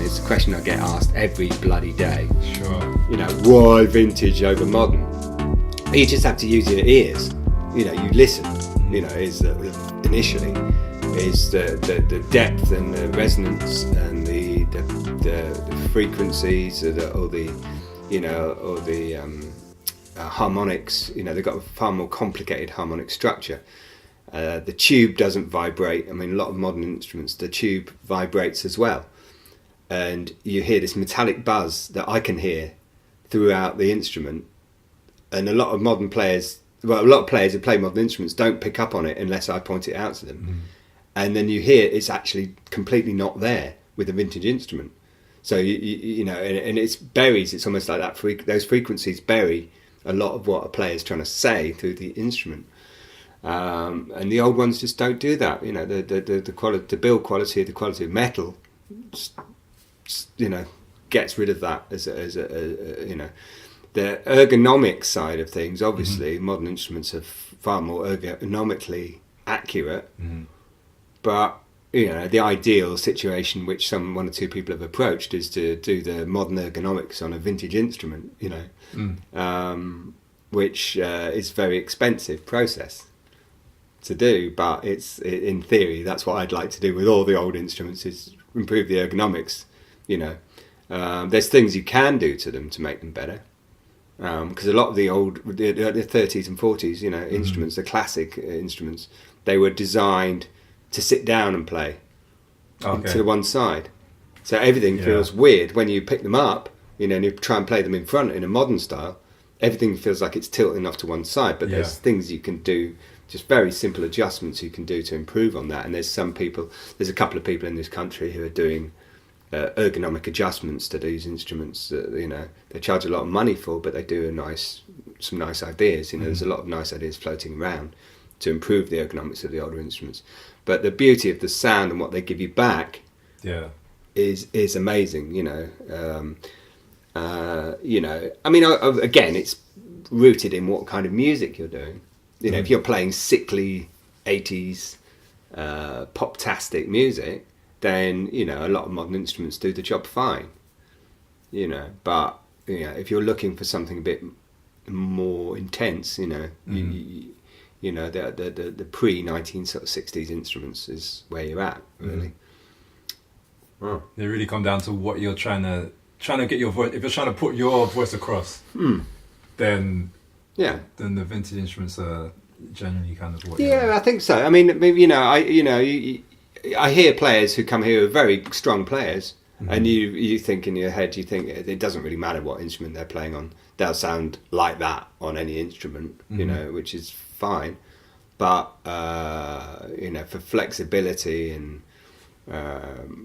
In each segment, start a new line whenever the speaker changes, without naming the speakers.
it's a question I get asked every bloody day.
Sure.
You know, why vintage over modern? You just have to use your ears. You know, you listen. You know, initially is the depth and the resonance and the frequencies or the harmonics. You know, they've got a far more complicated harmonic structure. The tube doesn't vibrate. I mean, a lot of modern instruments, the tube vibrates as well, and you hear this metallic buzz that I can hear throughout the instrument. And a lot of players who play modern instruments don't pick up on it unless I point it out to them. And then you hear it's actually completely not there with a vintage instrument. So you know, and it's buries. It's almost like that. Those frequencies bury a lot of what a player's trying to say through the instrument. And the old ones just don't do that. You know, the quality, the build quality, the quality of metal, you know, gets rid of that as a you know. The ergonomic side of things, obviously, modern instruments are far more ergonomically accurate. But you know, the ideal situation, which one or two people have approached, is to do the modern ergonomics on a vintage instrument. You know, which is a very expensive process to do. But in theory, that's what I'd like to do with all the old instruments: is improve the ergonomics. You know, there's things you can do to them to make them better. Because a lot of the 30s and 40s, you know, instruments, the classic instruments, they were designed to sit down and play to the one side. So everything feels weird when you pick them up, you know, and you try and play them in front in a modern style. Everything feels like it's tilting off to one side, but there's things you can do, just very simple adjustments you can do to improve on that. And there's a couple of people in this country who are doing ergonomic adjustments to these instruments that, you know, they charge a lot of money for, but they do some nice ideas. You know, there's a lot of nice ideas floating around to improve the ergonomics of the older instruments. But the beauty of the sound and what they give you back is amazing. You know, you know, I mean, again, it's rooted in what kind of music you're doing. You know, if you're playing sickly 80s pop-tastic music, then, you know, a lot of modern instruments do the job fine, you know. But, you know, if you're looking for something a bit more intense, you know, you know, the pre-1960s instruments is where you're at, really.
Wow. They really come down to what you're trying to get your voice. If you're trying to put your voice across, then the vintage instruments are generally kind of what.
Yeah, I think so. I mean, you know, I hear players who come here who are very strong players, and you think in your head, you think it doesn't really matter what instrument they're playing on, they'll sound like that on any instrument, you know, which is fine. But you know, for flexibility and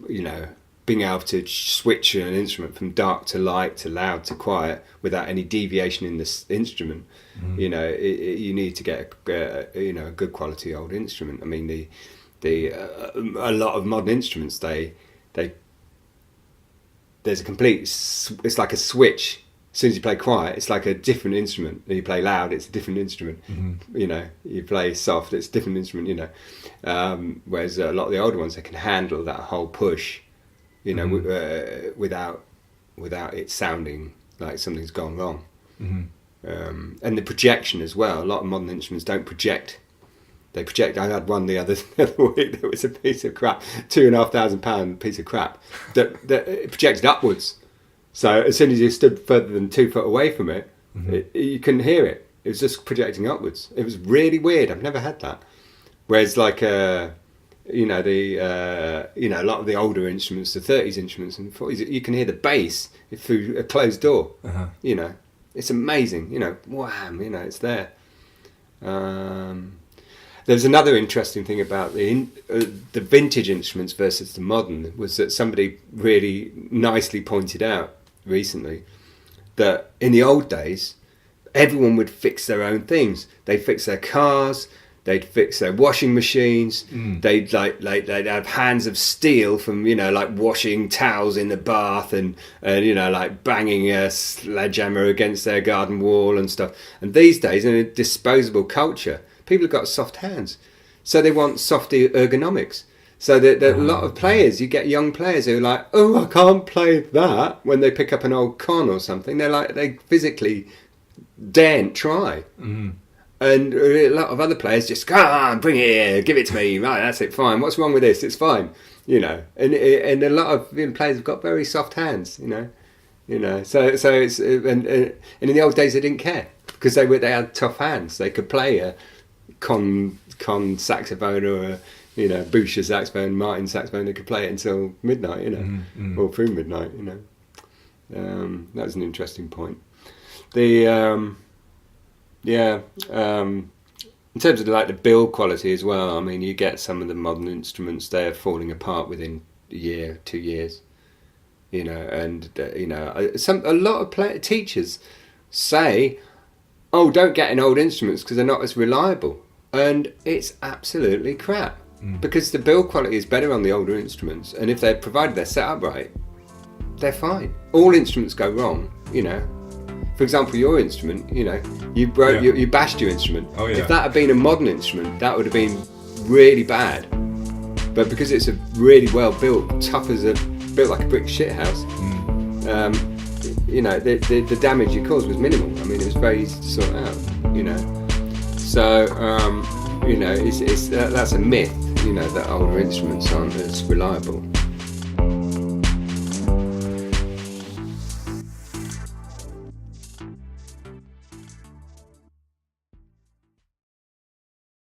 you know, being able to switch an instrument from dark to light to loud to quiet without any deviation in this instrument, you know, you need to get you know, a good quality old instrument. I mean, a lot of modern instruments, there's a complete, it's like a switch. As soon as you play quiet, it's like a different instrument. And you play loud, it's a different instrument. You know, you play soft, it's a different instrument, you know. Whereas a lot of the older ones, they can handle that whole push, you know, without it sounding like something's gone wrong. And the projection as well. A lot of modern instruments don't project. They project. I had one the other week that was a piece of crap, £2,500 piece of crap that it projected upwards. So as soon as you stood further than 2 foot away from it, you couldn't hear it. It was just projecting upwards. It was really weird. I've never had that. Whereas like you know, you know, a lot of the older instruments, the 30s instruments and 40s, you can hear the bass through a closed door. You know, it's amazing. You know, wham! You know, it's there. There's another interesting thing about the vintage instruments versus the modern, was that somebody really nicely pointed out recently that in the old days, everyone would fix their own things. They'd fix their cars, they'd fix their washing machines, they'd they'd have hands of steel from, you know, like washing towels in the bath and you know, like banging a sledgehammer against their garden wall and stuff. And these days, in a disposable culture, people have got soft hands, so they want softer ergonomics. So that a lot of players, you get young players who are like, oh, I can't play that when they pick up an old con or something. They're like, they physically daren't try.
Mm-hmm.
And a lot of other players just, come on, bring it here, give it to me. Right, that's it, fine. What's wrong with this? It's fine. You know, and a lot of players have got very soft hands, you know. So it's, and in the old days they didn't care because they had tough hands. They could play a con saxophone or a, you know, Boucher saxophone, Martin saxophone. They could play it until midnight, you know, or through midnight, you know. That was an interesting point. In terms of like the build quality as well, I mean, you get some of the modern instruments, they're falling apart within a year, 2 years. You know, and you know, a lot of teachers say, "Oh, don't get in old instruments because they're not as reliable," and it's absolutely crap because the build quality is better on the older instruments, and if they're provided they're set up right, they're fine. All instruments go wrong, you know. For example, your instrument, you know, you bashed your instrument.
Oh, yeah.
If that had been a modern instrument, that would have been really bad. But because it's a really well built, built like a brick shithouse, you know, the damage you caused was minimal. I mean, it was very easy to sort out, you know. So, you know, that's a myth, you know, that older instruments aren't as reliable.